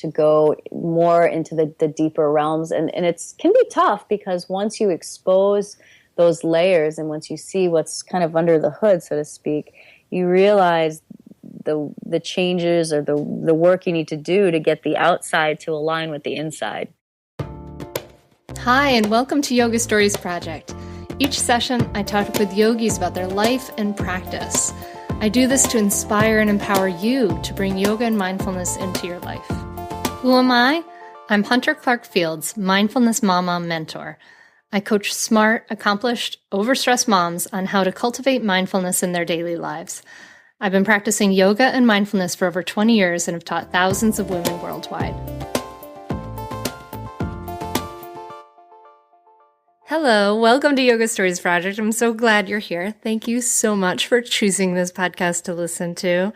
to go more into the deeper realms. And it can be tough because once you expose those layers and once you see what's kind of under the hood, so to speak, you realize the changes or the work you need to do to get the outside to align with the inside. Hi, and welcome to Yoga Stories Project. Each session, I talk with yogis about their life and practice. I do this to inspire and empower you to bring yoga and mindfulness into your life. Who am I? I'm Hunter Clark-Fields, mindfulness mama mentor. I coach smart, accomplished, overstressed moms on how to cultivate mindfulness in their daily lives. I've been practicing yoga and mindfulness for over 20 years and have taught thousands of women worldwide. Hello, welcome to Yoga Stories Project. I'm so glad you're here. Thank you so much for choosing this podcast to listen to.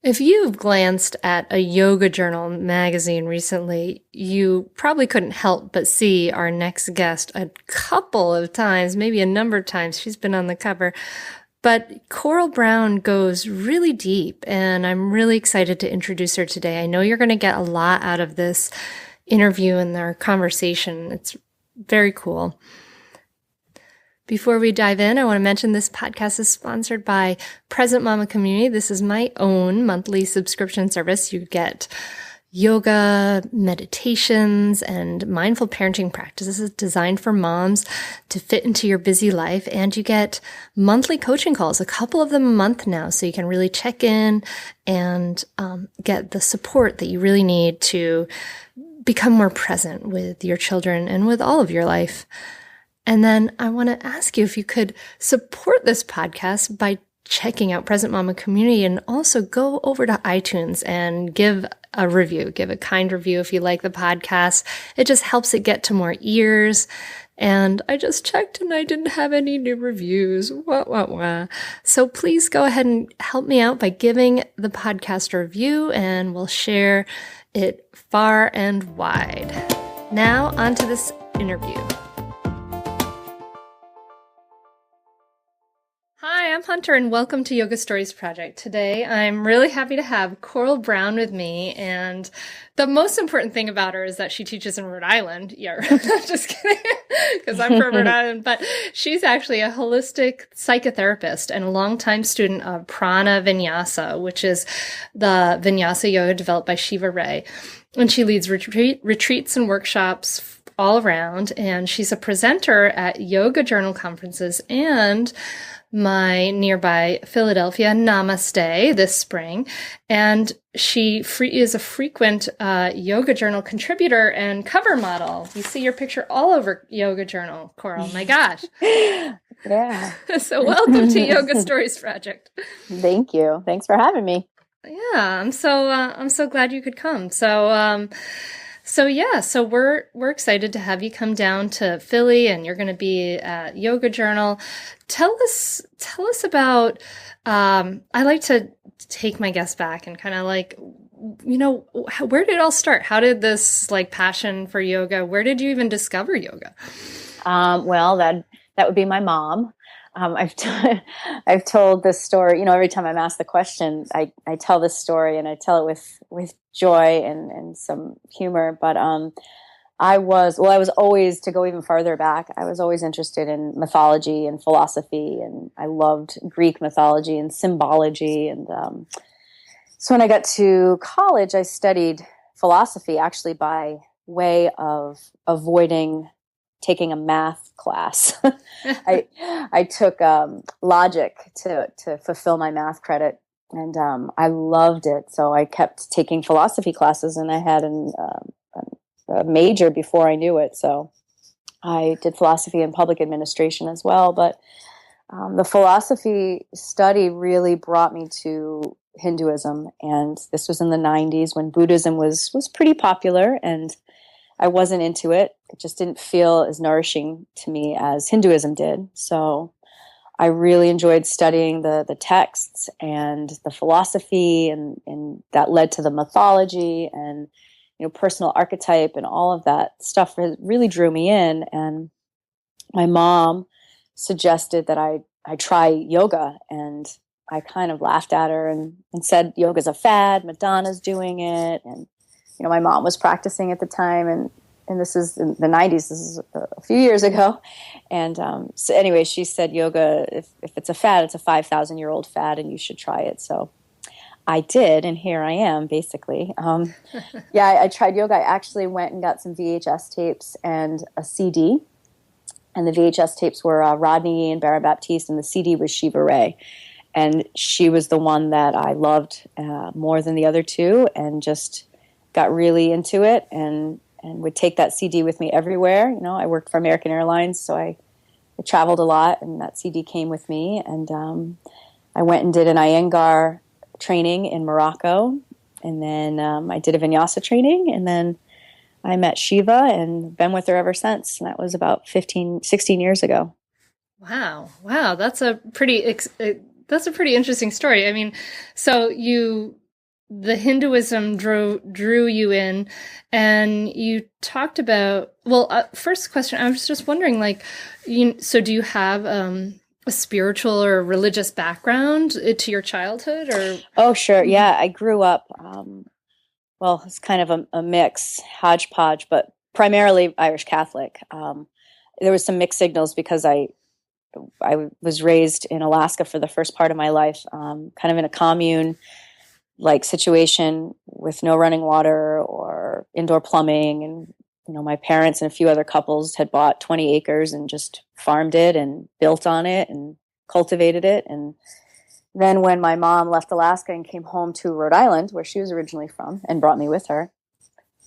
If you've glanced at a Yoga Journal magazine recently, you probably couldn't help but see our next guest a couple of times, maybe a number of times. She's been on the cover. But Coral Brown goes really deep, and I'm really excited to introduce her today. I know you're going to get a lot out of this interview and our conversation. It's very cool. Before we dive in, I want to mention this podcast is sponsored by Present Mama Community. This is my own monthly subscription service. You get yoga, meditations, and mindful parenting practices designed for moms to fit into your busy life. And you get monthly coaching calls, a couple of them a month now, so you can really check in and get the support that you really need to become more present with your children and with all of your life. And then I want to ask you if you could support this podcast by checking out Present Mama Community and also go over to iTunes and give a review, give a kind review if you like the podcast. It just helps it get to more ears. And I just checked and I didn't have any new reviews. So please go ahead and help me out by giving the podcast a review, and we'll share it far and wide. Now, on to this interview. Hi, I'm Hunter, and welcome to Yoga Stories Project. Today, I'm really happy to have Coral Brown with me, and the most important thing about her is that she teaches in Rhode Island. Yeah, just kidding, because I'm from Rhode Island, but she's actually a holistic psychotherapist and a longtime student of Prana Vinyasa, which is the Vinyasa yoga developed by Shiva Ray. And she leads retreats and workshops all around, and she's a presenter at Yoga Journal conferences and my nearby Philadelphia Namaste this spring. And she is a frequent Yoga Journal contributor and cover model. You see your picture all over Yoga Journal, Coral. My gosh. Yeah. So welcome to Yoga Stories Project. Thank you. Thanks for having me. Yeah, I'm so glad you could come. So we're excited to have you come down to Philly, and you're going to be at Yoga Journal. Tell us about. I like to take my guests back and kind of where did it all start? How did this passion for yoga? Where did you even discover yoga? Well, that would be my mom. I've told this story, every time I'm asked the question, I tell this story, and I tell it with joy and some humor. But I was always, to go even farther back, I was always interested in mythology and philosophy, and I loved Greek mythology and symbology. And so when I got to college, I studied philosophy actually by way of avoiding taking a math class. I took logic to fulfill my math credit, and I loved it. So I kept taking philosophy classes, and I had a major before I knew it. So I did philosophy and public administration as well. But the philosophy study really brought me to Hinduism, and this was in the 90s when Buddhism was pretty popular, and I wasn't into it. It just didn't feel as nourishing to me as Hinduism did. So I really enjoyed studying the texts and the philosophy, and that led to the mythology and personal archetype, and all of that stuff really drew me in. And my mom suggested that I try yoga, and I kind of laughed at her and said, yoga's a fad, Madonna's doing it, and my mom was practicing at the time, and this is in the 90s. This is a few years ago. And so anyway, she said, yoga, if it's a fad, it's a 5,000-year-old fad, and you should try it. So I did, and here I am, basically. I tried yoga. I actually went and got some VHS tapes and a CD. And the VHS tapes were Rodney and Barra Baptiste, and the CD was Shiva Ray. And she was the one that I loved more than the other two, and just got really into it, and would take that CD with me everywhere. I worked for American Airlines, so I traveled a lot, and that CD came with me. And I went and did an Iyengar training in Morocco, and then I did a Vinyasa training, and then I met Shiva and been with her ever since. And that was about 16 years ago. Wow. That's a pretty interesting story. I mean, so the Hinduism drew you in, and you talked about, first question, I was just wondering, so do you have a spiritual or religious background to your childhood, or? Oh, sure. Yeah. I grew up, it's kind of a mix, hodgepodge, but primarily Irish Catholic. There was some mixed signals because I was raised in Alaska for the first part of my life, kind of in a commune like situation with no running water or indoor plumbing. And, my parents and a few other couples had bought 20 acres and just farmed it and built on it and cultivated it. And then when my mom left Alaska and came home to Rhode Island, where she was originally from, and brought me with her,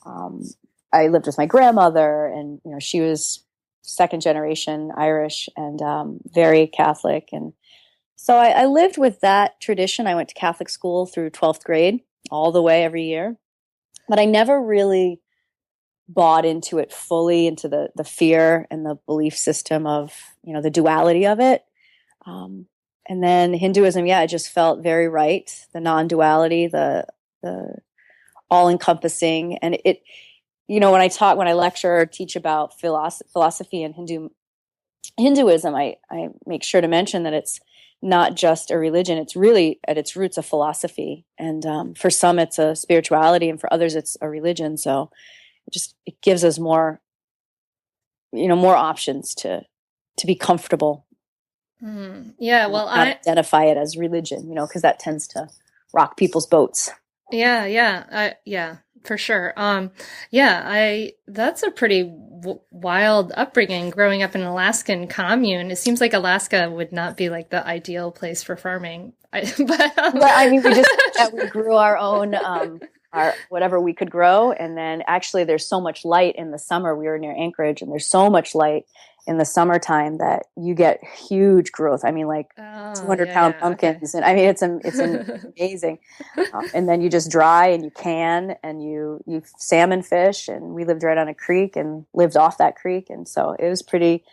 I lived with my grandmother, and, she was second generation Irish and very Catholic. And so I lived with that tradition. I went to Catholic school through 12th grade, all the way every year. But I never really bought into it fully, into the fear and the belief system of, the duality of it. And then Hinduism, it just felt very right. The non-duality, the all-encompassing. And it, when I lecture or teach about philosophy and Hinduism, I make sure to mention that it's not just a religion. It's really at its roots a philosophy. And for some it's a spirituality, and for others it's a religion. So it gives us more options to be comfortable. Yeah, well, I identify it as religion, because that tends to rock people's boats. Yeah, for sure. That's a pretty wild upbringing, growing up in an Alaskan commune. It seems like Alaska would not be like the ideal place for farming. We grew our own, our whatever we could grow. And then actually there's so much light in the summer. We were near Anchorage, and there's so much light in the summertime that you get huge growth. 200-pound pumpkins. Okay. And it's amazing. And then you just dry and you can, and you salmon fish. And we lived right on a creek and lived off that creek. And so it was pretty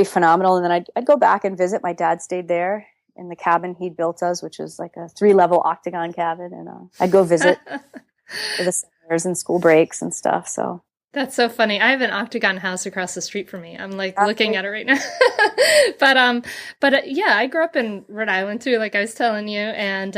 phenomenal. And then I'd go back and visit. My dad stayed there in the cabin he'd built us, which was like a 3-level octagon cabin. And I'd go visit for the summers and school breaks and stuff. So that's so funny. I have an octagon house across the street from me. I'm looking at it right now. But I grew up in Rhode Island too, like I was telling you, and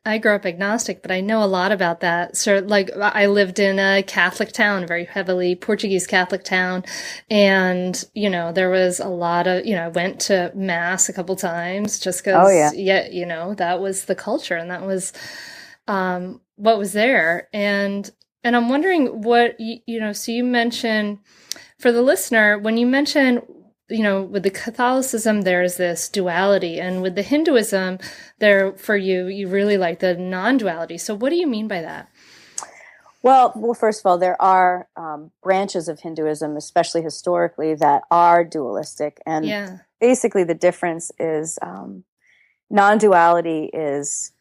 I grew up agnostic, but I know a lot about that. So I lived in a Catholic town, a very heavily Portuguese Catholic town. And, there was a lot of, I went to mass a couple times just because, that was the culture, and that was, what was there. And I'm wondering what, so you mentioned, for the listener, when you mention, with the Catholicism, there's this duality, and with the Hinduism, for you really like the non-duality. So what do you mean by that? Well, first of all, there are branches of Hinduism, especially historically, that are dualistic. And basically the difference is non-duality is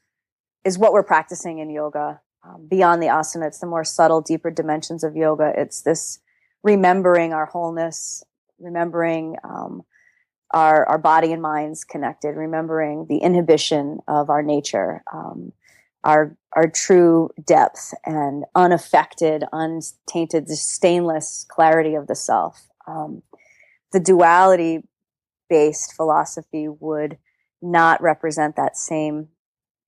what we're practicing in yoga. Beyond the asana, it's the more subtle, deeper dimensions of yoga. It's this remembering our wholeness, remembering our body and minds connected, remembering the inhibition of our nature, our true depth and unaffected, untainted, stainless clarity of the self. The duality-based philosophy would not represent that same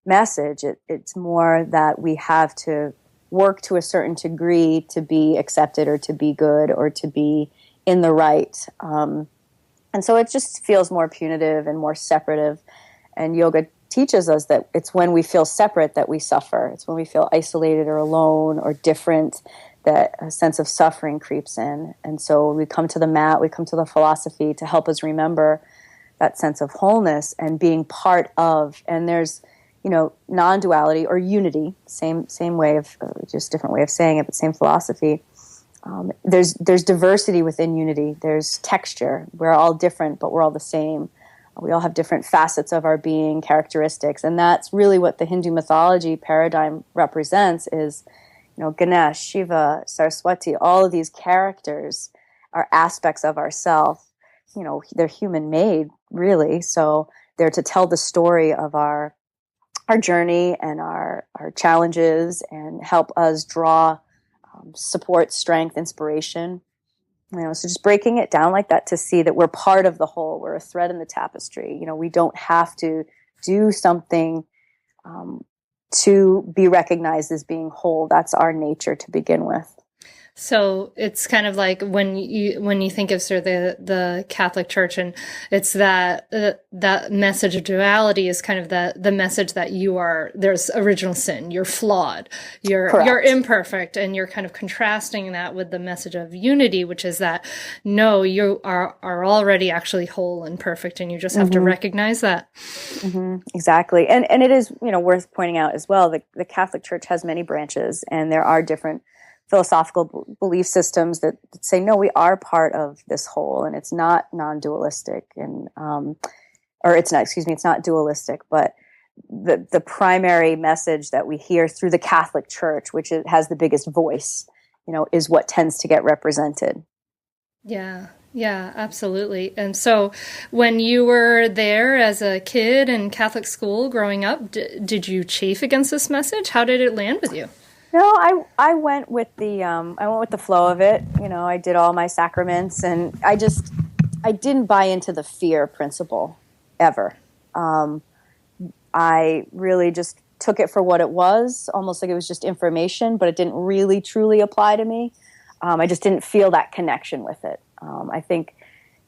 message. It's more that we have to work to a certain degree to be accepted or to be good or to be in the right. And so it just feels more punitive and more separative. And yoga teaches us that it's when we feel separate that we suffer. It's when we feel isolated or alone or different that a sense of suffering creeps in. And so we come to the mat, we come to the philosophy to help us remember that sense of wholeness and being part of. And there's, non-duality or unity, same way of, just different way of saying it, but same philosophy. There's diversity within unity. There's texture. We're all different, but we're all the same. We all have different facets of our being, characteristics, and that's really what the Hindu mythology paradigm represents is, Ganesh, Shiva, Saraswati, all of these characters are aspects of ourself. They're human-made, really, so they're to tell the story of our journey and our challenges and help us draw support, strength, inspiration. So just breaking it down like that to see that we're part of the whole. We're a thread in the tapestry. We don't have to do something to be recognized as being whole. That's our nature to begin with. So it's kind of like when you think of sort of the Catholic Church, and it's that message of duality is kind of the message that there's original sin, you're flawed, you're imperfect, and you're kind of contrasting that with the message of unity, which is that no, you are already actually whole and perfect, and you just have to recognize that. Mm-hmm. Exactly, and it is worth pointing out as well that the Catholic Church has many branches, and there are different philosophical belief systems that say, no, we are part of this whole, and it's not non-dualistic, and it's not dualistic, but the primary message that we hear through the Catholic Church, which has the biggest voice, is what tends to get represented. Yeah, absolutely. And so when you were there as a kid in Catholic school growing up, did you chafe against this message? How did it land with you? No, I went with the flow of it. I did all my sacraments, and I didn't buy into the fear principle ever. I really just took it for what it was, almost like it was just information, but it didn't really truly apply to me. I just didn't feel that connection with it. I think,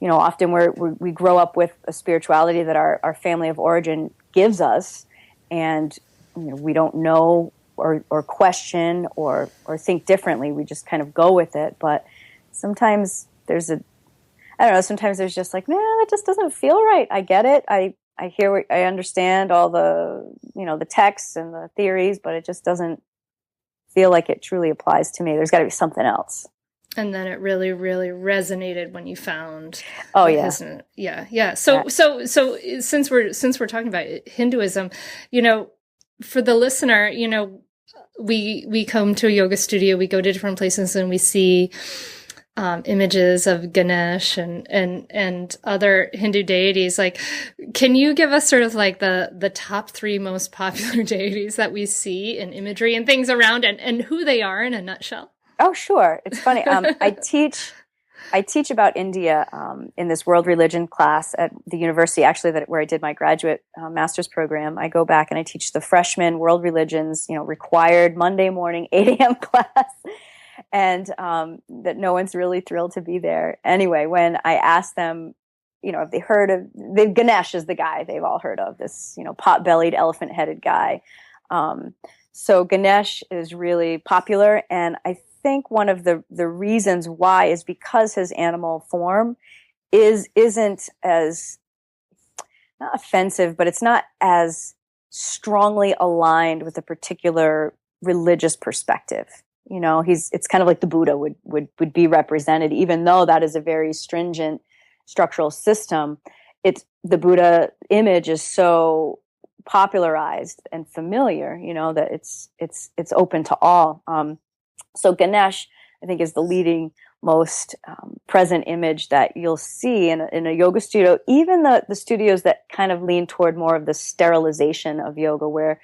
often we grow up with a spirituality that our family of origin gives us, and we don't know or question or think differently. We just kind of go with it. But sometimes sometimes there's just like, man, that just doesn't feel right. I get it. I hear, I understand all the, the texts and the theories, but it just doesn't feel like it truly applies to me. There's got to be something else. And then it really, really resonated when you found. Oh yeah. Yeah. So since we're talking about Hinduism, for the listener, we come to a yoga studio, we go to different places, and we see images of Ganesh and other Hindu deities. Like, can you give us sort of like the top 3 most popular deities that we see in imagery and things around, and who they are in a nutshell? Oh, sure. It's funny. I teach about India in this world religion class at the university, actually, where I did my graduate master's program. I go back and I teach the freshman world religions, required Monday morning 8 a.m. class, and that no one's really thrilled to be there. Anyway, when I asked them, if they heard of Ganesh is the guy they've all heard of, this pot-bellied, elephant-headed guy. So Ganesh is really popular, and I think one of the reasons why is because his animal form isn't as, not offensive, but it's not as strongly aligned with a particular religious perspective. It's kind of like the Buddha would be represented, even though that is a very stringent structural system. It's the Buddha image is so popularized and familiar, that it's open to all. So Ganesh, I think, is the leading, most present image that you'll see in a yoga studio, even the studios that kind of lean toward more of the sterilization of yoga, where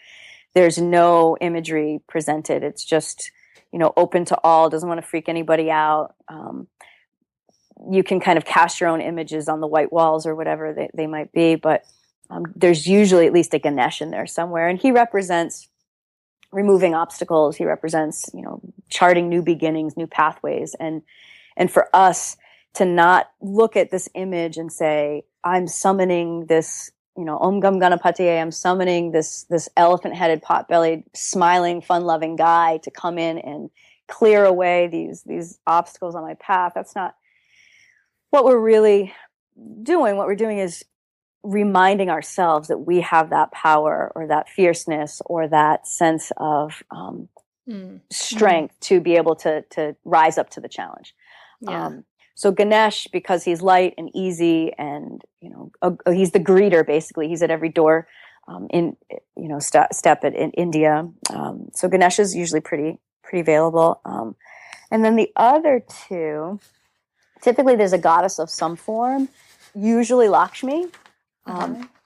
there's no imagery presented. It's just, open to all, doesn't want to freak anybody out. You can kind of cast your own images on the white walls or whatever they might be, but there's usually at least a Ganesh in there somewhere, and he represents removing obstacles. He represents, charting new beginnings, new pathways, and for us to not look at this image and say, I'm summoning this, Om Gam Ganapatiye, I'm summoning this elephant-headed, pot-bellied, smiling, fun-loving guy to come in and clear away these obstacles on my path. That's not what we're really doing. What we're doing is reminding ourselves that we have that power or that fierceness or that sense of strength to be able to rise up to the challenge. Yeah. So Ganesh, because he's light and easy, and he's the greeter. Basically, he's at every door step in India. So Ganesh is usually pretty available. And then the other two, typically there's a goddess of some form. Usually Lakshmi.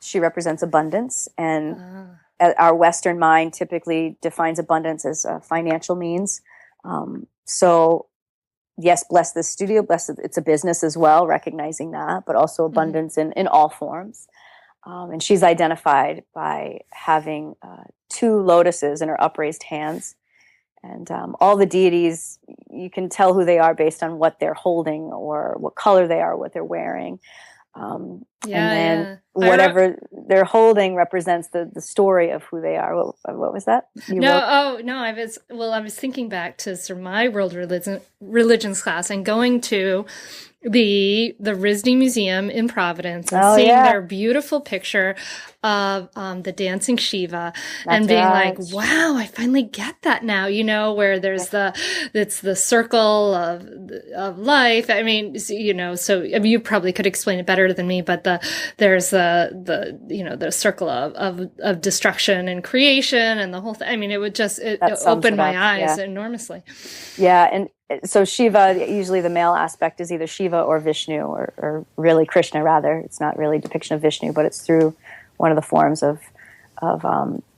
She represents abundance, and our Western mind typically defines abundance as financial means. So yes, bless this studio, it's a business as well, recognizing that, but also abundance in all forms. And she's identified by having 2 lotuses in her upraised hands. And all the deities, you can tell who they are based on what they're holding or what color they are, what they're wearing. And then whatever they're holding represents the story of who they are. What was that? I was thinking back to sort of my world religions class and going to the RISD Museum in Providence and seeing their beautiful picture of the dancing Shiva. That's and being right. Like, wow, I finally get that now, where there's it's the circle of life. I mean, so you probably could explain it better than me, but there's the circle of destruction and creation and the whole thing. I mean, it opened my eyes enormously. Yeah. And so Shiva, usually the male aspect is either Shiva or Vishnu, or really Krishna, rather. It's not really a depiction of Vishnu, but it's through one of the forms of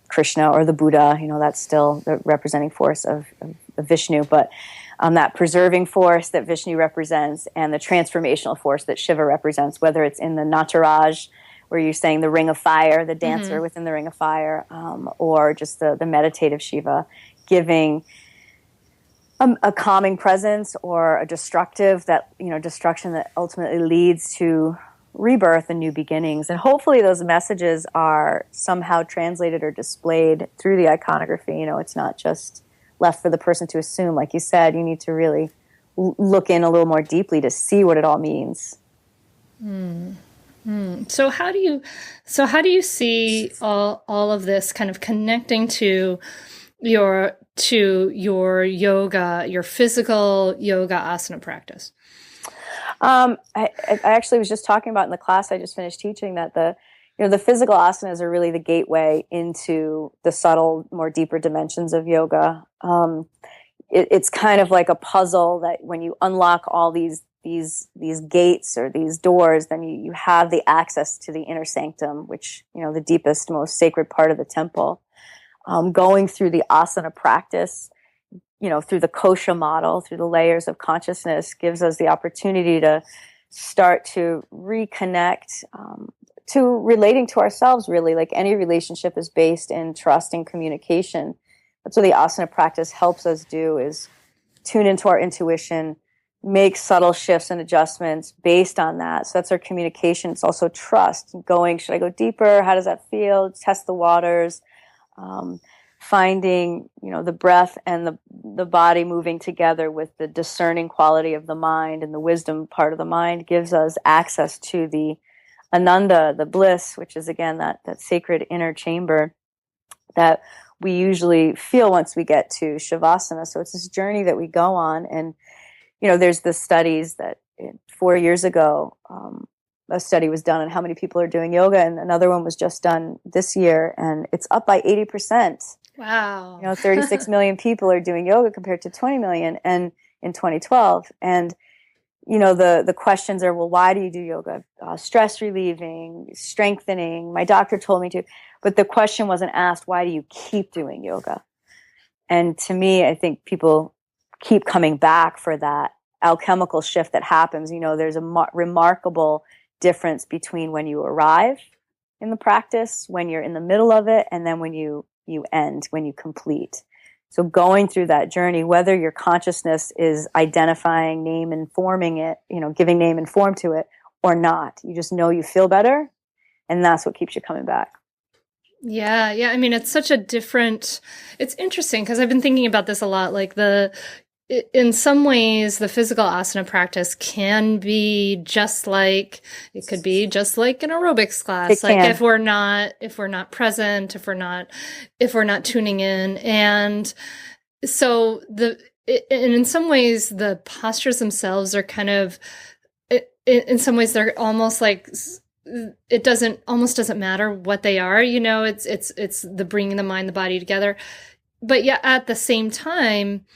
Krishna or the Buddha. That's still the representing force of Vishnu. But that preserving force that Vishnu represents and the transformational force that Shiva represents, whether it's in the Nataraj, where you're saying the ring of fire, the dancer within the ring of fire, or just the meditative Shiva, giving a calming presence or a destruction that ultimately leads to rebirth and new beginnings. And hopefully those messages are somehow translated or displayed through the iconography. It's not just left for the person to assume. Like you said, you need to really look in a little more deeply to see what it all means. So how do you see all of this kind of connecting to your yoga, your physical yoga asana practice? I actually was just talking about in the class I just finished teaching that the physical asanas are really the gateway into the subtle, more deeper dimensions of yoga. It's kind of like a puzzle that when you unlock all these gates or these doors, then you have the access to the inner sanctum, which, the deepest, most sacred part of the temple. Going through the asana practice, through the kosha model, through the layers of consciousness, gives us the opportunity to start to reconnect to relating to ourselves, really. Like any relationship is based in trust and communication. That's what the asana practice helps us do, is tune into our intuition, make subtle shifts and adjustments based on that. So that's our communication. It's also trust. Should I go deeper? How does that feel? Test the waters. Finding, the breath and the body moving together with the discerning quality of the mind and the wisdom part of the mind gives us access to the ananda, the bliss, which is again that sacred inner chamber that we usually feel once we get to Shavasana. So it's this journey that we go on. And, there's the studies that 4 years ago, a study was done on how many people are doing yoga, and another one was just done this year, and it's up by 80%. Wow. 36 million people are doing yoga compared to 20 million and in 2012. And, the questions are, well, why do you do yoga? Stress relieving, strengthening. My doctor told me to. But the question wasn't asked, why do you keep doing yoga? And to me, I think people keep coming back for that alchemical shift that happens. There's a remarkable difference between when you arrive in the practice, when you're in the middle of it, and then when you end, when you complete. So going through that journey, whether your consciousness is identifying, name and forming it, giving name and form to it or not, you just know you feel better, and that's what keeps you coming back. Yeah. I mean, it's interesting because I've been thinking about this a lot. Like in some ways, the physical asana practice can be just like, it could be just like an aerobics class. Like if we're not present, if we're not tuning in. And so and in some ways, the postures themselves are kind of, in some ways, they're almost like, it almost doesn't matter what they are, it's the bringing the mind, the body together. But yeah, at the same time,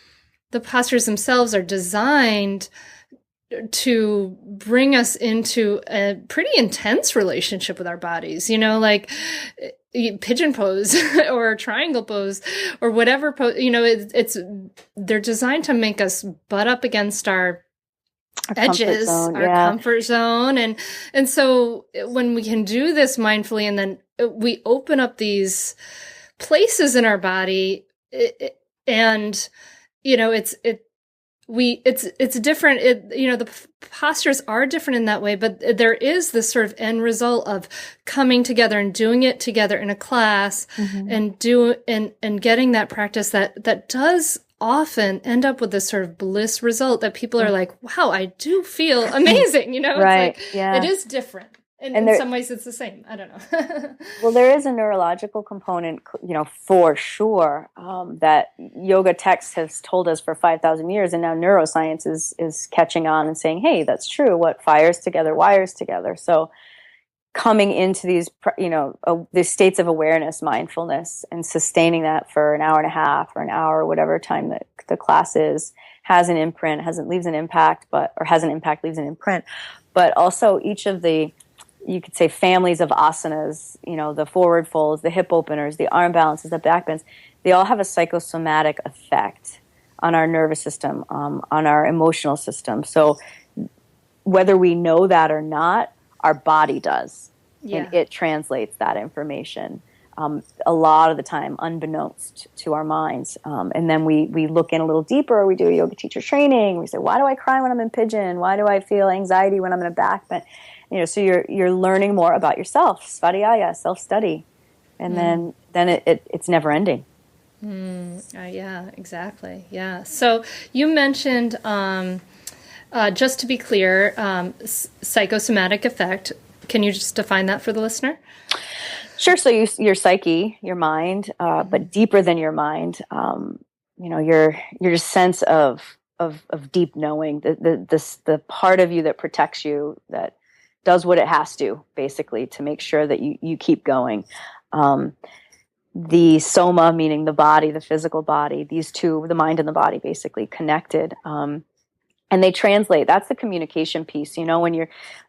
the postures themselves are designed to bring us into a pretty intense relationship with our bodies, like pigeon pose or triangle pose or whatever pose, they're designed to make us butt up against our edges, our comfort zone. And so when we can do this mindfully, and then we open up these places in our body, it's different. The postures are different in that way, but there is this sort of end result of coming together and doing it together in a class, and getting that practice that does often end up with this sort of bliss result that people are like, wow, I do feel amazing. Right. It's like, it is different. And in some ways it's the same. I don't know. Well, there is a neurological component, for sure, that yoga texts has told us for 5,000 years. And now neuroscience is catching on and saying, hey, that's true. What fires together, wires together. So coming into these, these states of awareness, mindfulness, and sustaining that for an hour and a half or an hour, whatever time that the class is, has an imprint, leaves an impact, has an impact, leaves an imprint. But also each of the, you could say, families of asanas, the forward folds, the hip openers, the arm balances, the back bends, they all have a psychosomatic effect on our nervous system, on our emotional system. So whether we know that or not, our body does. Yeah. And it translates that information a lot of the time, unbeknownst to our minds. And then we look in a little deeper. We do a yoga teacher training. We say, why do I cry when I'm in pigeon? Why do I feel anxiety when I'm in a back bend? So you're learning more about yourself, svadhyaya, self-study, and then it's never ending. Yeah, exactly. Yeah. So you mentioned, just to be clear, psychosomatic effect. Can you just define that for the listener? Sure. So your psyche, your mind, but deeper than your mind, your sense of deep knowing, the part of you that protects you, that does what it has to, basically, to make sure that you keep going. The soma, meaning the body, the physical body, these two, the mind and the body, basically connected. And they translate. That's the communication piece. When you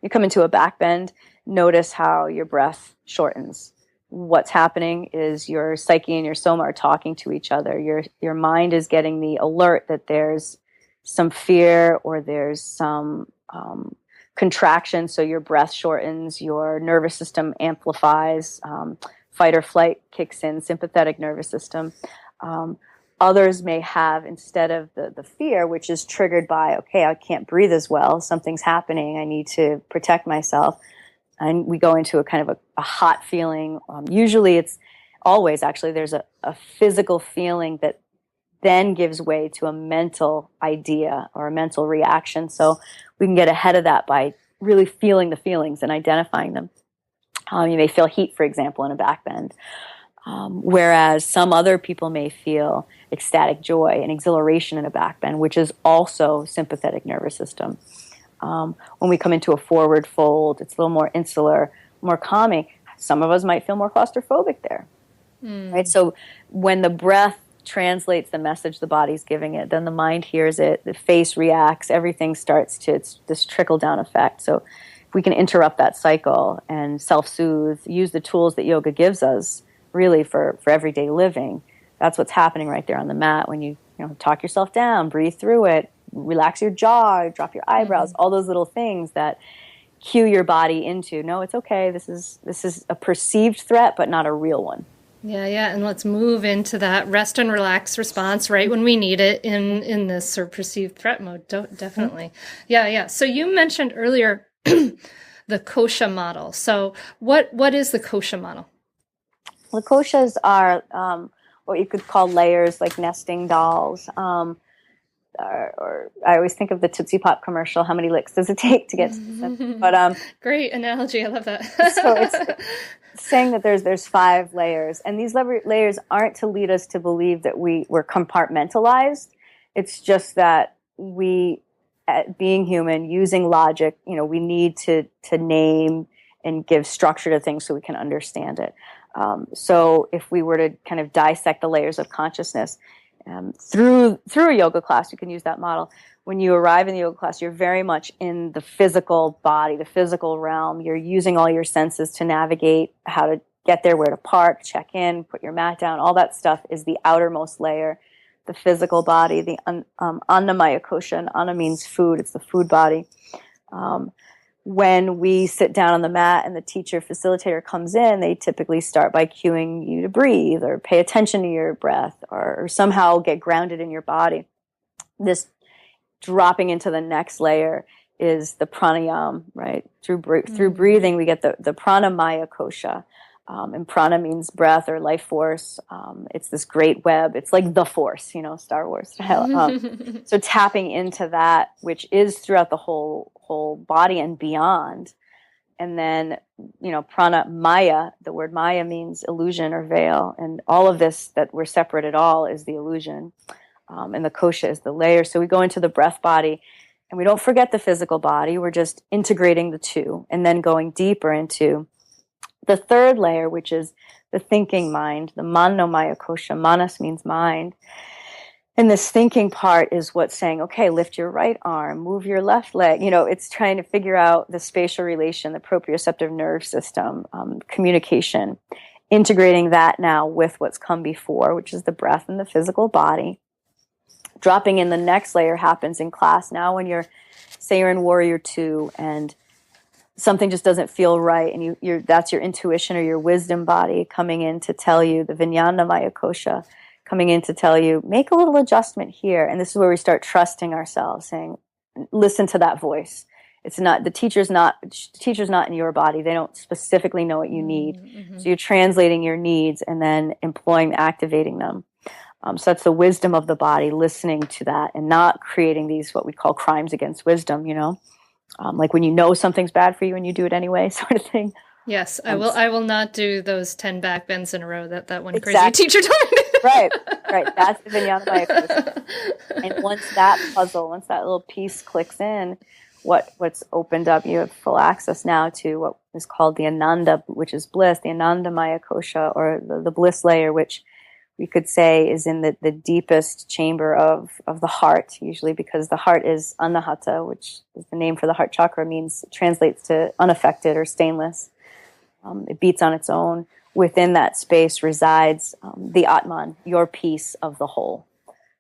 come into a back bend, notice how your breath shortens. What's happening is your psyche and your soma are talking to each other. Your mind is getting the alert that there's some fear or there's some contraction, so your breath shortens, your nervous system amplifies, fight or flight kicks in, sympathetic nervous system. Others may have, instead of the fear, which is triggered by, okay, I can't breathe as well, something's happening, I need to protect myself, and we go into a kind of a hot feeling. Usually it's always, actually, there's a physical feeling that then gives way to a mental idea or a mental reaction. So we can get ahead of that by really feeling the feelings and identifying them. You may feel heat, for example, in a back bend, whereas some other people may feel ecstatic joy and exhilaration in a back bend, which is also sympathetic nervous system. When we come into a forward fold, it's a little more insular, more calming. Some of us might feel more claustrophobic there, right? So when the breath translates the message the body's giving it, then the mind hears it, the face reacts, everything starts to, it's this trickle-down effect. So if we can interrupt that cycle and self-soothe, use the tools that yoga gives us really for everyday living, that's what's happening right there on the mat when you talk yourself down, breathe through it, relax your jaw, drop your eyebrows, all those little things that cue your body into, no, it's okay. This is a perceived threat, but not a real one. Yeah. And let's move into that rest and relax response right when we need it in this sort of perceived threat mode. Definitely. Yeah. So you mentioned earlier the kosha model. So what is the kosha model? The koshas are what you could call layers, like nesting dolls. Or I always think of the Tootsie Pop commercial. How many licks does it take to get to the center? But great analogy. I love that. So it's saying that there's 5 layers, and these layers aren't to lead us to believe that we're compartmentalized. It's just that we, being human, using logic, we need to name and give structure to things so we can understand it. So if we were to kind of dissect the layers of consciousness through a yoga class, you can use that model. When you arrive in the yoga class, you're very much in the physical body, the physical realm. You're using all your senses to navigate how to get there, where to park, check in, put your mat down. All that stuff is the outermost layer, the physical body, the annamaya kosha. And anna means food. It's the food body. When we sit down on the mat and the teacher facilitator comes in, they typically start by cueing you to breathe or pay attention to your breath or somehow get grounded in your body. This dropping into the next layer is the pranayam, right? Through breathing, we get the pranamaya kosha. And prana means breath or life force. It's this great web. It's like the force, Star Wars style. So tapping into that, which is throughout the whole body and beyond. And then, prana maya, the word maya means illusion or veil. And all of this that we're separate at all is the illusion. And the kosha is the layer. So we go into the breath body, and we don't forget the physical body. We're just integrating the two and then going deeper into the third layer, which is the thinking mind, the manomaya kosha. Manas means mind. And this thinking part is what's saying, okay, lift your right arm, move your left leg. It's trying to figure out the spatial relation, the proprioceptive nerve system, communication, integrating that now with what's come before, which is the breath and the physical body. Dropping in the next layer happens in class. Now when you're in Warrior 2 and something just doesn't feel right, and that's your intuition or your wisdom body coming in to tell you, the Vijnanamaya kosha coming in to tell you, make a little adjustment here. And this is where we start trusting ourselves, saying, listen to that voice. It's not, the teacher's not in your body. They don't specifically know what you need. Mm-hmm. So you're translating your needs and then employing, activating them. So that's the wisdom of the body, listening to that and not creating these, what we call crimes against wisdom, like when you know something's bad for you and you do it anyway, sort of thing. Yes, I will not do those 10 back bends in a row that one crazy teacher told me. Right. That's the Vijnanamaya kosha. And once that little piece clicks in, what's opened up, you have full access now to what is called the Ananda, which is bliss, the Anandamaya kosha, or the bliss layer, which we could say is in the deepest chamber of the heart, usually because the heart is anahata, which is the name for the heart chakra, translates to unaffected or stainless. It beats on its own. Within that space resides the Atman, your piece of the whole.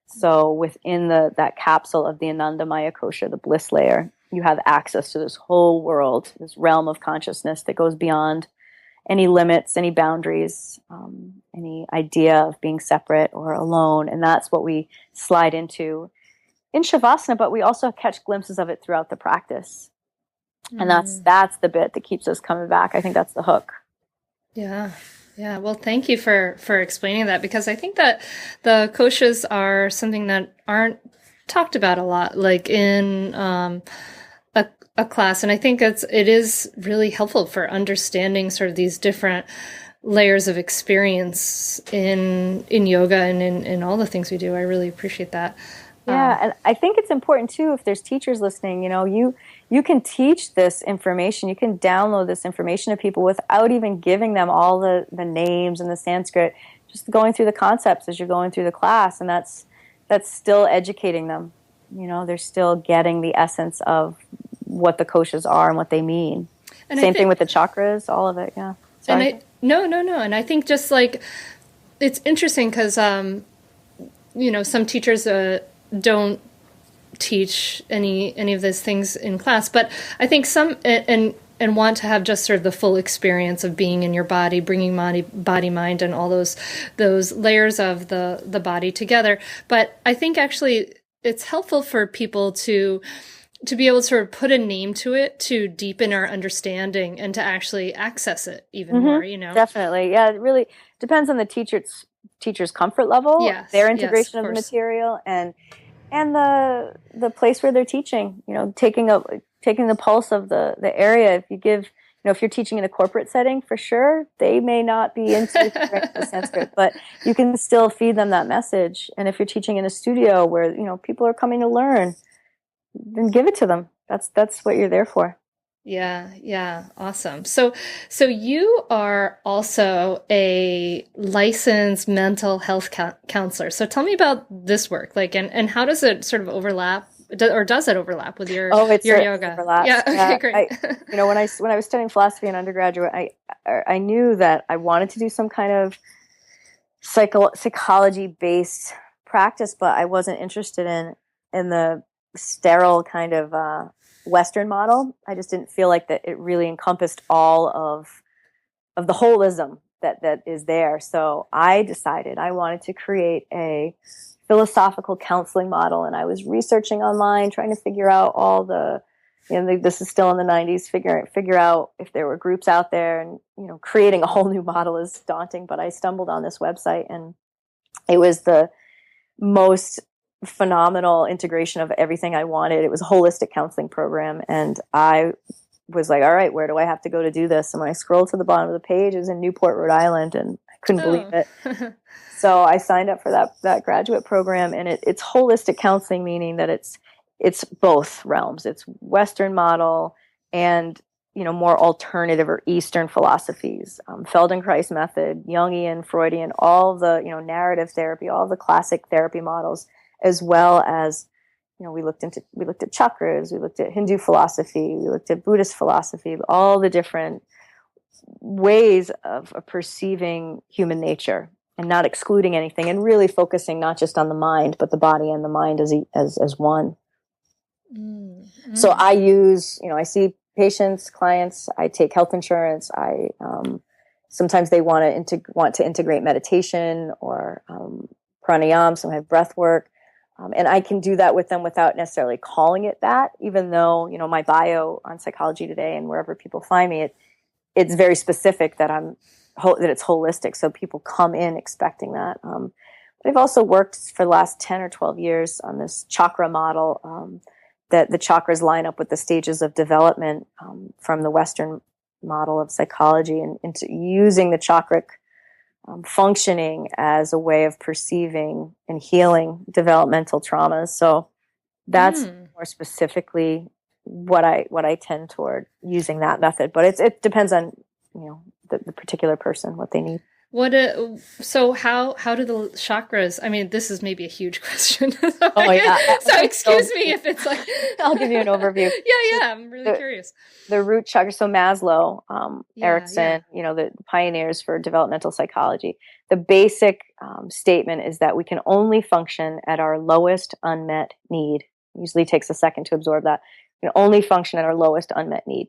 So within that capsule of the Anandamaya kosha, the bliss layer, you have access to this whole world, this realm of consciousness that goes beyond any limits, any boundaries, any idea of being separate or alone. And that's what we slide into in Shavasana, but we also catch glimpses of it throughout the practice. And that's the bit that keeps us coming back. I think that's the hook. Yeah. Well, thank you for explaining that, because I think that the koshas are something that aren't talked about a lot, like in a class. And I think it is really helpful for understanding sort of these different layers of experience in yoga and in all the things we do. I really appreciate that. Yeah, and I think it's important too, if there's teachers listening, you can teach this information, you can download this information to people without even giving them all the names and the Sanskrit, just going through the concepts as you're going through the class, and that's still educating them. They're still getting the essence of what the koshas are and what they mean. And Same thing with the chakras, all of it, yeah. Sorry. No. And I think just like, it's interesting because, some teachers don't teach any of those things in class, but I think some and want to have just sort of the full experience of being in your body, bringing body, mind, and all those layers of the body together. But I think actually it's helpful for people to be able to sort of put a name to it, to deepen our understanding and to actually access it even more, Definitely. Yeah, it really depends on the teacher's comfort level, yes, their integration of of the material, and the place where they're teaching, taking the pulse of the area. If you give, if you're teaching in a corporate setting, for sure, they may not be into the Sanskrit, but you can still feed them that message. And if you're teaching in a studio where, people are coming to learn, then give it to them. That's what you're there for. Yeah, awesome. So you are also a licensed mental health counselor. So tell me about this work, and how does it sort of overlap, or does it overlap with your yoga? Overlaps. Yeah, okay, great. When I was studying philosophy in undergraduate, I knew that I wanted to do some kind of psychology based practice, but I wasn't interested in the sterile kind of Western model. I just didn't feel like that it really encompassed all of the holism that is there. So I decided I wanted to create a philosophical counseling model, and I was researching online, trying to figure out all the, this is still in the 90s, figure out if there were groups out there, and creating a whole new model is daunting. But I stumbled on this website, and it was the most phenomenal integration of everything I wanted. It was a holistic counseling program, and I was like, all right, where do I have to go to do this? And when I scrolled to the bottom of the page, it was in Newport, Rhode Island, and I couldn't believe it. So I signed up for that graduate program, and it's holistic counseling, meaning that it's both realms. It's Western model and more alternative or Eastern philosophies, Feldenkrais method, Jungian, Freudian, all the narrative therapy, all the classic therapy models, as well as we looked at chakras, we looked at Hindu philosophy, we looked at Buddhist philosophy, all the different ways of perceiving human nature, and not excluding anything, and really focusing not just on the mind, but the body and the mind as one. Mm-hmm. So I use, I see patients, clients, I take health insurance. I sometimes they want to integrate meditation or pranayama, some have breath work. And I can do that with them without necessarily calling it that, even though, my bio on Psychology Today and wherever people find me, it's very specific that that it's holistic. So people come in expecting that. But I've also worked for the last 10 or 12 years on this chakra model, that the chakras line up with the stages of development from the Western model of psychology, and into using the chakric functioning as a way of perceiving and healing developmental traumas. So that's more specifically what I tend toward using that method. But it depends on the particular person, what they need. So how do the chakras? I mean, this is maybe a huge question. Oh yeah. So excuse me if it's like. I'll give you an overview. Yeah. I'm really curious. The root chakra. So Maslow, Erickson, the pioneers for developmental psychology. The basic statement is that we can only function at our lowest unmet need. It usually takes a second to absorb that. We can only function at our lowest unmet need.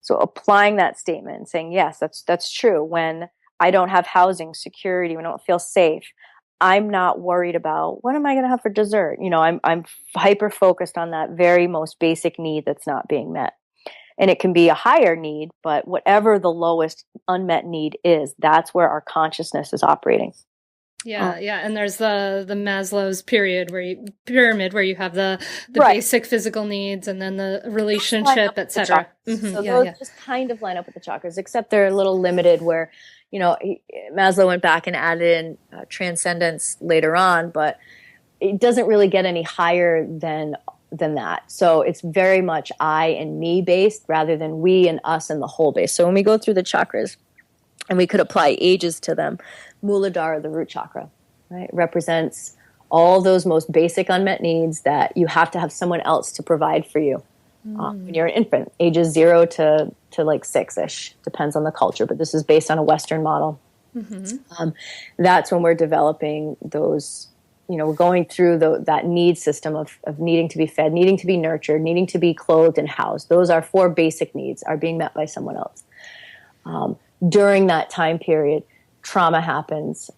So applying that statement and saying, yes, that's true. When I don't have housing, security, when I don't feel safe, I'm not worried about what am I going to have for dessert. I'm hyper focused on that very most basic need that's not being met. And it can be a higher need, but whatever the lowest unmet need is, that's where our consciousness is operating. Yeah. And there's the Maslow's pyramid where you have the basic physical needs, and then the relationship, etc. Mm-hmm. So those just kind of line up with the chakras, except they're a little limited where, Maslow went back and added in transcendence later on, but it doesn't really get any higher than that. So it's very much I and me based rather than we and us and the whole based. So when we go through the chakras, and we could apply ages to them, Muladhara, the root chakra, right, represents all those most basic unmet needs that you have to have someone else to provide for you. When you're an infant, ages 0 to like 6-ish, depends on the culture, but this is based on a Western model. Mm-hmm. That's when we're developing those we're going through that need system of needing to be fed, needing to be nurtured, needing to be clothed and housed. Those are 4 basic needs are being met by someone else. During that time period, trauma happens.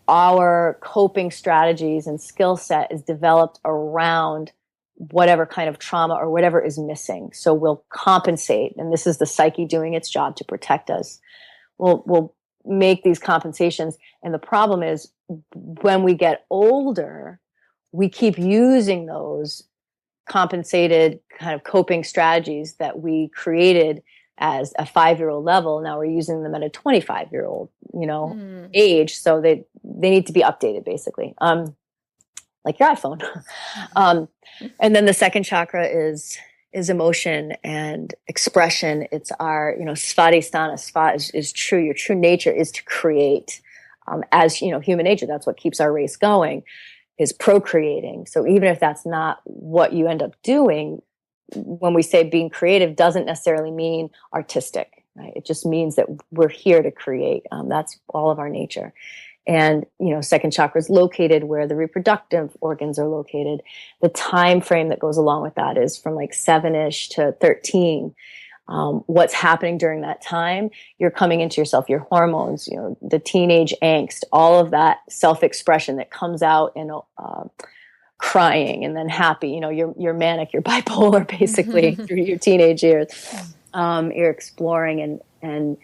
Our coping strategies and skill set is developed around whatever kind of trauma or whatever is missing. So we'll compensate, and this is the psyche doing its job to protect us. We'll make these compensations, and the problem is when we get older, we keep using those compensated kind of coping strategies that we created as a 5-year-old level. Now we're using them at a 25-year-old, age. So they need to be updated, basically. Like your iPhone. And then the second chakra is emotion and expression. It's our, svadhisthana. Sva is true. Your true nature is to create. As, human nature, that's what keeps our race going, is procreating. So even if that's not what you end up doing, when we say being creative doesn't necessarily mean artistic, right? It just means that we're here to create. That's all of our nature. And, second chakra is located where the reproductive organs are located. The time frame that goes along with that is from like 7-ish to 13. What's happening during that time? You're coming into yourself, your hormones, the teenage angst, all of that self-expression that comes out in crying and then happy. You're manic, you're bipolar, basically through your teenage years. You're exploring and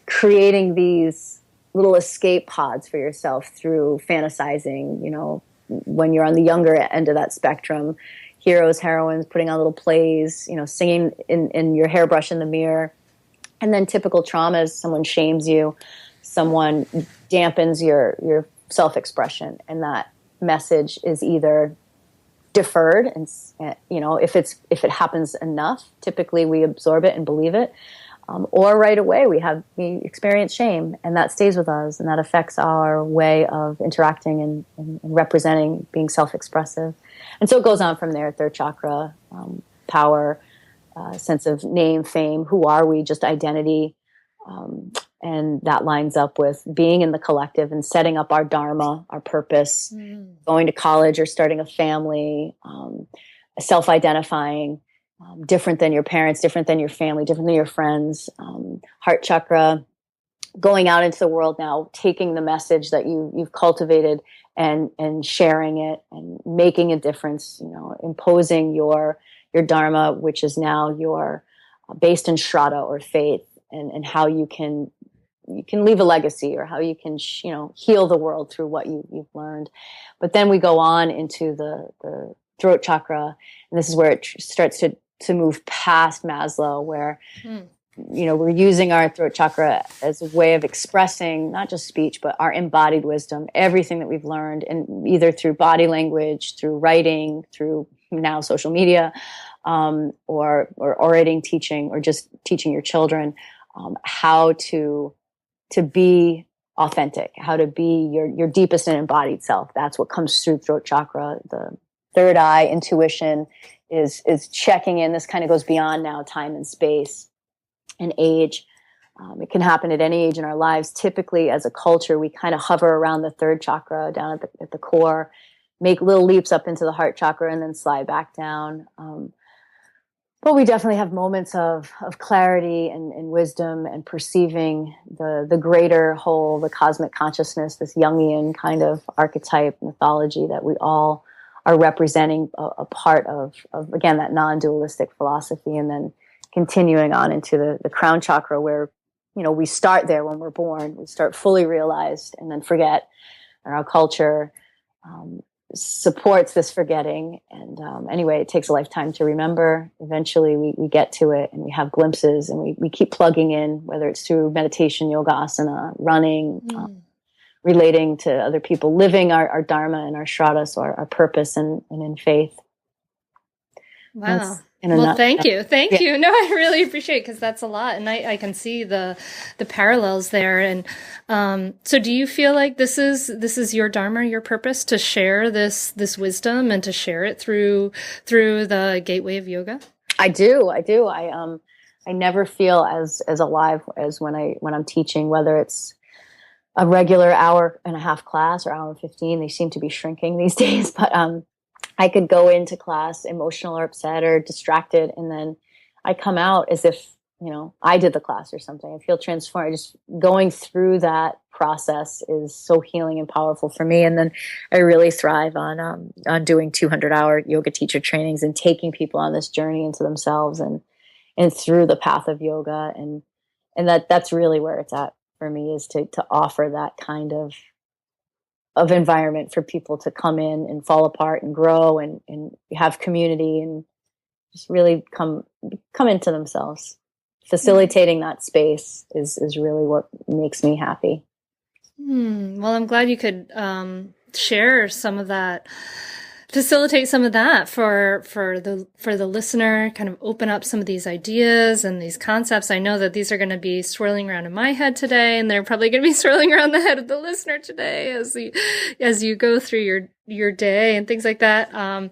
creating these little escape pods for yourself through fantasizing, when you're on the younger end of that spectrum, heroes, heroines, putting on little plays, singing in your hairbrush in the mirror. And then typical traumas, someone shames you, someone dampens your self-expression. And that message is either deferred, and if it happens enough, typically we absorb it and believe it. Or right away we experience shame, and that stays with us, and that affects our way of interacting and representing, being self-expressive. And so it goes on from there. Third chakra, power, sense of name, fame, who are we, just identity. And that lines up with being in the collective and setting up our dharma, our purpose, going to college or starting a family, self-identifying, different than your parents, different than your family, different than your friends. Heart chakra, going out into the world now, taking the message that you've cultivated and sharing it and making a difference, imposing your dharma, which is now your based in shraddha or faith, and how you can leave a legacy, or how you can heal the world through what you've learned. But then we go on into the throat chakra, and this is where it starts to move past Maslow, where we're using our throat chakra as a way of expressing not just speech, but our embodied wisdom, everything that we've learned, and either through body language, through writing, through now social media, or orating, teaching, or just teaching your children how to be authentic, how to be your deepest and embodied self. That's what comes through throat chakra. The third eye, intuition, is checking in. This kind of goes beyond now time and space and age. It can happen at any age in our lives. Typically, as a culture, we kind of hover around the third chakra down at the core, make little leaps up into the heart chakra, and then slide back down. But we definitely have moments of clarity and wisdom and perceiving the greater whole, the cosmic consciousness, this Jungian kind of archetype mythology that we all are representing a part of, again, that non-dualistic philosophy, and then continuing on into the crown chakra, where, we start there when we're born, we start fully realized and then forget. And our culture supports this forgetting. And anyway, it takes a lifetime to remember. Eventually we get to it, and we have glimpses, and we keep plugging in, whether it's through meditation, yoga, asana, running, relating to other people, living our dharma and our shraddha, so our purpose and in faith. Wow. Well, thank you. Thank you. No, I really appreciate it, because that's a lot. And I can see the parallels there. And so do you feel like this is your dharma, your purpose, to share this wisdom and to share it through the gateway of yoga? I do. I never feel as alive as when I'm teaching, whether it's a regular hour and a half class or hour and 15. They seem to be shrinking these days, but I could go into class emotional or upset or distracted, and then I come out as if, I did the class or something. I feel transformed. Just going through that process is so healing and powerful for me. And then I really thrive on doing 200-hour yoga teacher trainings and taking people on this journey into themselves and through the path of yoga. And that's really where it's at for me, is to offer that kind of environment for people to come in and fall apart and grow and have community and just really come into themselves. Facilitating that space is really what makes me happy. Well, I'm glad you could share some of that, facilitate some of that for the listener, kind of open up some of these ideas and these concepts. I know that these are going to be swirling around in my head today, and they're probably going to be swirling around the head of the listener today as you go through your day and things like that.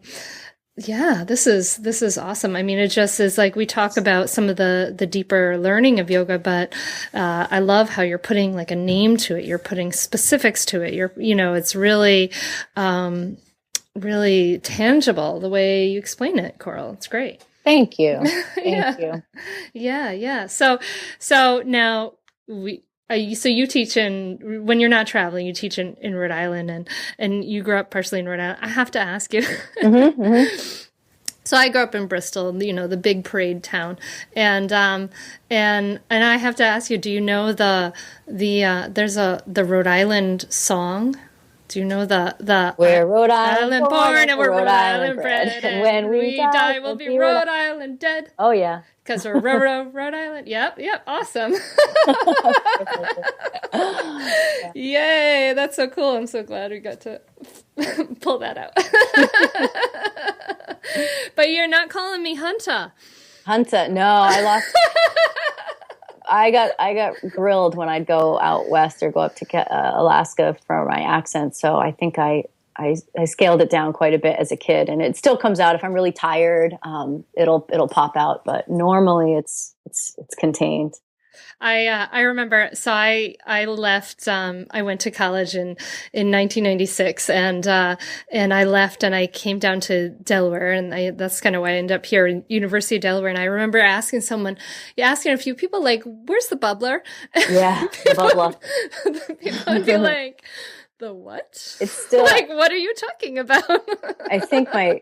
Yeah, this is awesome. I mean, it just is like we talk about some of the deeper learning of yoga, but I love how you're putting like a name to it. You're putting specifics to it. It's really, really tangible the way you explain it, Coral. It's great. Thank you. Thank you. Yeah. So now so you teach when you're not traveling, you teach in Rhode Island, and you grew up partially in Rhode Island. I have to ask you. Mm-hmm, mm-hmm. So I grew up in Bristol, the big parade town, and I have to ask you, do you know there's the Rhode Island song? Do you know the we're Rhode Island born and we're Rhode Island bred, and when we die we'll be Rhode Island dead. Oh yeah. Because we're Rhode Island. Yep. Awesome. Yay, that's so cool. I'm so glad we got to pull that out. But you're not calling me Hunter. Hunter, no, I lost. I got grilled when I'd go out west or go up to Alaska for my accent. So I think I scaled it down quite a bit as a kid, and it still comes out if I'm really tired. It'll pop out, but normally it's contained. I remember. So I left. I went to college in 1996, and I left and I came down to Delaware, and that's kind of why I ended up here in University of Delaware. And I remember asking a few people, like, "Where's the bubbler?" Yeah, the bubbler. People would be like, the what? It's still like, what are you talking about? I think I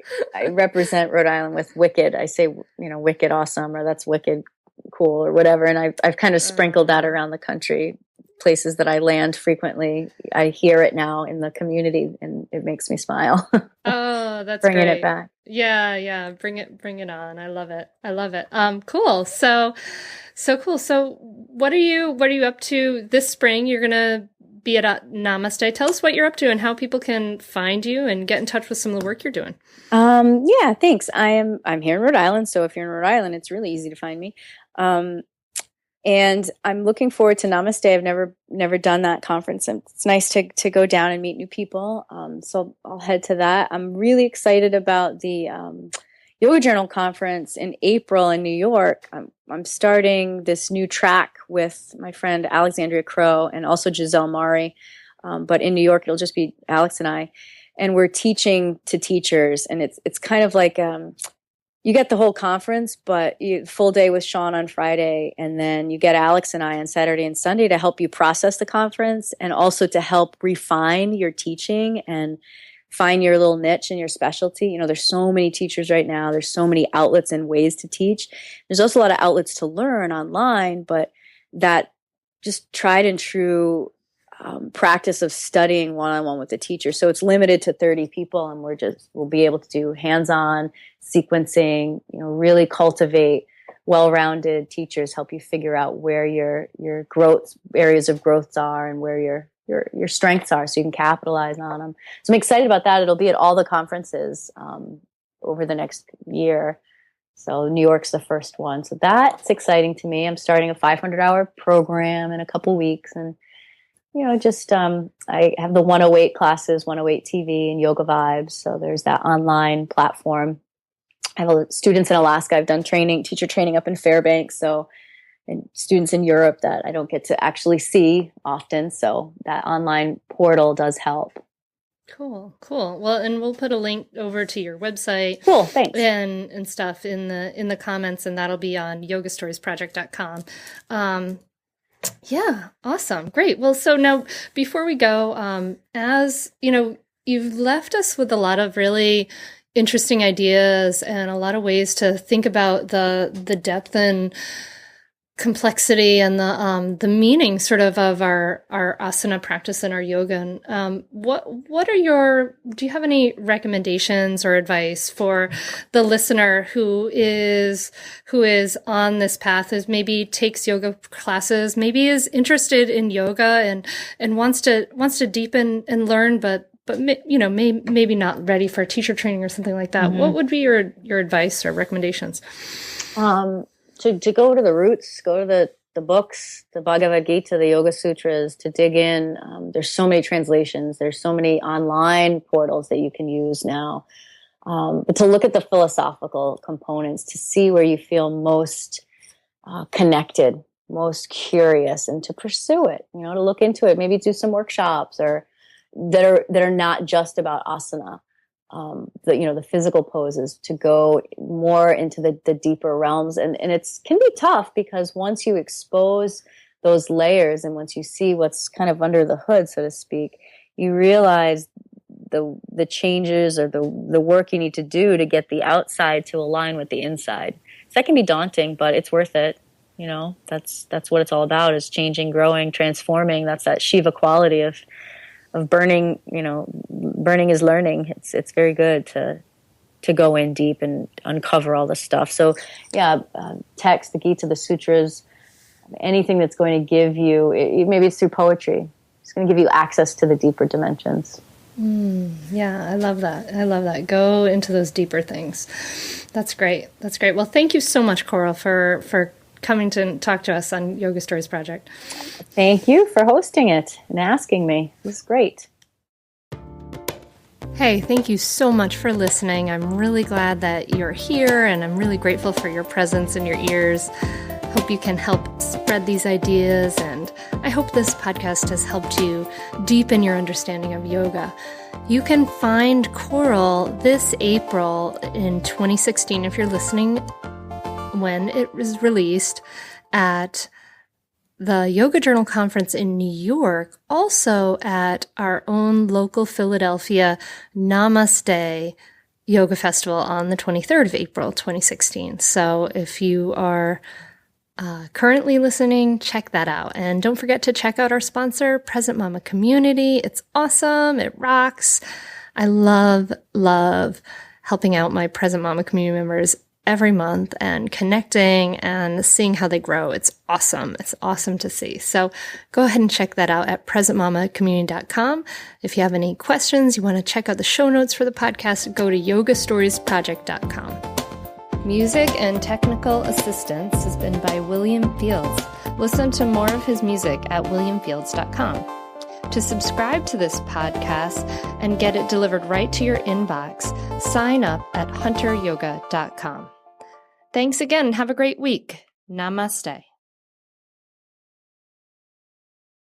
represent Rhode Island with wicked. I say, wicked awesome, or that's wicked cool, or whatever. And I've kind of sprinkled that around the country, places that I land frequently. I hear it now in the community, and it makes me smile. Oh, that's bringing great. it back. Yeah. Bring it on. I love it. Cool. So cool. So what are you up to this spring? You're gonna be at Namaste. Tell us what you're up to and how people can find you and get in touch with some of the work you're doing. Yeah, thanks. I'm here in Rhode Island, so if you're in Rhode Island, it's really easy to find me. And I'm looking forward to Namaste. I've never done that conference, and it's nice to go down and meet new people. So I'll head to that. I'm really excited about the Yoga Journal conference in April in New York. I'm starting this new track with my friend Alexandria Crow and also Giselle Mari. But in New York, it'll just be Alex and I. And we're teaching to teachers. And it's kind of like you get the whole conference, but full day with Sean on Friday. And then you get Alex and I on Saturday and Sunday to help you process the conference and also to help refine your teaching and find your little niche and your specialty. There's so many teachers right now. There's so many outlets and ways to teach. There's also a lot of outlets to learn online, but that just tried and true practice of studying one-on-one with the teacher. So it's limited to 30 people, and we'll be able to do hands-on sequencing, really cultivate well-rounded teachers, help you figure out where your growth areas of growth are and where your strengths are, so you can capitalize on them. So I'm excited about that. It'll be at all the conferences over the next year. So New York's the first one. So that's exciting to me. I'm starting a 500-hour program in a couple weeks, and I have the 108 classes, 108 TV and Yoga Vibes. So there's that online platform. I have students in Alaska. I've done teacher training up in Fairbanks. So and students in Europe that I don't get to actually see often. So that online portal does help. Cool. Well, and we'll put a link over to your website. Cool, thanks. And stuff in the comments, and that'll be on yogastoriesproject.com. Yeah, awesome. Great. Well, so now before we go, as you know, you've left us with a lot of really interesting ideas and a lot of ways to think about the depth and complexity and the meaning sort of our asana practice and our yoga. And what are do you have any recommendations or advice for the listener who is on this path, is maybe takes yoga classes, maybe is interested in yoga and wants to deepen and learn, but maybe not ready for teacher training or something like that? Mm-hmm. What would be your advice or recommendations? To go to the roots, go to the books, the Bhagavad Gita, the Yoga Sutras, to dig in. There's so many translations. There's so many online portals that you can use now. But to look at the philosophical components, to see where you feel most connected, most curious, and to pursue it, to look into it, maybe do some workshops or that are not just about asana. The physical poses, to go more into the deeper realms. And it can be tough, because once you expose those layers and once you see what's kind of under the hood, so to speak, you realize the changes or the work you need to do to get the outside to align with the inside. So that can be daunting, but it's worth it. That's what it's all about, is changing, growing, transforming. That's that Shiva quality of burning. Burning is learning. It's very good to go in deep and uncover all the stuff. So text, the Gita, the sutras, anything that's going to give you, maybe it's through poetry, it's going to give you access to the deeper dimensions. Yeah, I love that. Go into those deeper things. That's great. Well, thank you so much, Coral, for coming to talk to us on Yoga Stories Project. Thank you for hosting it and asking me. It was great. Hey, thank you so much for listening. I'm really glad that you're here, and I'm really grateful for your presence and your ears. Hope you can help spread these ideas, and I hope this podcast has helped you deepen your understanding of yoga. You can find Coral this April in 2016, if you're listening when it was released, at the Yoga Journal Conference in New York, also at our own local Philadelphia Namaste Yoga Festival on the 23rd of April, 2016. So if you are currently listening, check that out. And don't forget to check out our sponsor, Present Mama Community. It's awesome. It rocks. I love helping out my Present Mama community members every month and connecting and seeing how they grow. It's awesome. It's awesome to see. So go ahead and check that out at presentmamacommunity.com. If you have any questions, you want to check out the show notes for the podcast, go to yogastoriesproject.com. Music and technical assistance has been by William Fields. Listen to more of his music at williamfields.com. To subscribe to this podcast and get it delivered right to your inbox, sign up at hunteryoga.com. Thanks again and have a great week. Namaste.